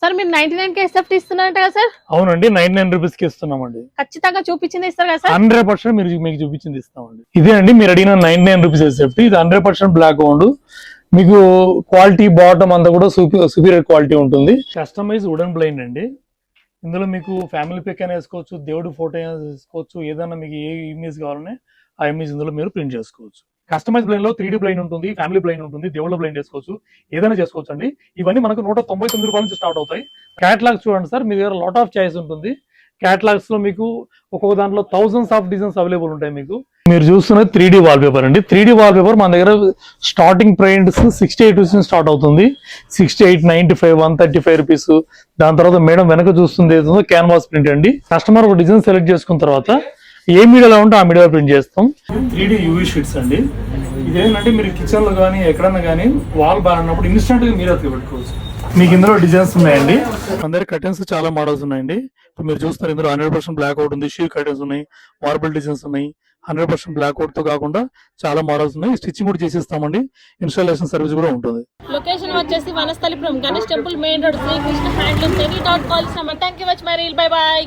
Sir మీరు 99 SFT ఇస్తున్నారంట కదా sir? అవునండి, 99 రూపీస్ కి ఇస్తున్నామండి. ఖచ్చితంగా చూపించింది ఇస్తారు కదా సార్? 100% మీకు చూపించింది ఇస్తామండి. ఇదే అండి మీరు అడిగిన 99 రూపీస్ ఎస్ఎఫ్టీ. ఇది 100% బ్లాక్ గోల్డ్. మీకు క్వాలిటీ బాటమ్ అంతా కూడా సుపీరియర్ క్వాలిటీ ఉంటుంది. కస్టమైజ్ వుడెన్ బ్లైండ్ అండి. ఇందులో మీకు ఫ్యామిలీ పిక్ అయినా వేసుకోవచ్చు, దేవుడి ఫోటో అయినా వేసుకోవచ్చు, ఏదైనా మీకు ఏ ఇమేజ్ కావాలనే ఆ ఇమేజ్ ఇందులో మీరు ప్రింట్ చేసుకోవచ్చు. కస్టమైజ్ బ్లైండ్ లో 3D బ్లైండ్ ఉంటుంది, ఫ్యామిలీ బ్లైండ్ ఉంటుంది, దేవుళ్ళ బ్లైండ్ చేసుకోవచ్చు, ఏదైనా చేసుకోవచ్చు అండి. ఇవన్నీ మనకు 199 రూపాయల నుంచి స్టార్ట్ అవుతాయి. క్యాటలాగ్స్ చూడండి సార్, మీ దగ్గర లాట్ ఆఫ్ చాయిస్ ఉంటుంది. క్యాటలాగ్స్ లో మీకు ఒక్కొక్క దాంట్లో థౌసండ్స్ ఆఫ్ డిజైన్స్ అవైలబుల్ ఉంటాయి. మీకు మీరు చూస్తున్నది 3D వాల్ పేపర్ అండి. 3D వాల్ పేపర్ మన దగ్గర స్టార్టింగ్ ప్రైస్ 68 రూపీస్ స్టార్ట్ అవుతుంది. 68, 95, 135 రూపీస్. దాని తర్వాత మేడం వెనక చూస్తుంది ఏదో క్యాన్వాస్ ప్రింట్ అండి. కస్టమర్ ఒక డిజైన్ సెలెక్ట్ చేసుకున్న తర్వాత ఏ మీడియాలో ఉంటే ఆ మీడియాలో ప్రింట్ చేస్తాం. 3D యూవీ షీట్స్ అండి. ఇదేంటంటే మీరు కిచెన్ లో కానీ ఎక్కడన్నా కానీ వాల్ బాగున్నప్పుడు ఇన్స్టెంట్ గా మీరు అతికి పెట్టుకోవచ్చు. మీకు ఇందులో డిజైన్స్ ఉన్నాయండి. అందరి కర్టెన్స్ చాలా మోడల్స్ ఉన్నాయండి. ఇప్పుడు మీరు చూస్తారు ఇందులో 100% బ్లాక్ అవుట్ ఉంది, షీ కర్టెన్స్ ఉన్నాయి, మార్బుల్ డిజైన్స్ ఉన్నాయి. 100% బ్లాక్ అవుట్ తో కాకుండా చాలా మోడల్స్ ఉన్నాయి. స్టిచ్చింగ్ కూడా చేసిస్తామండి. ఇన్స్టాలేషన్ సర్వీస్ కూడా ఉంటుంది. లొకేషన్ వచ్చేసి Vanasthalipuram, Ganesh temple main road, Srikrishna handlooms. Any doubt call చేస్తాం. Thank you much my reel. Bye by.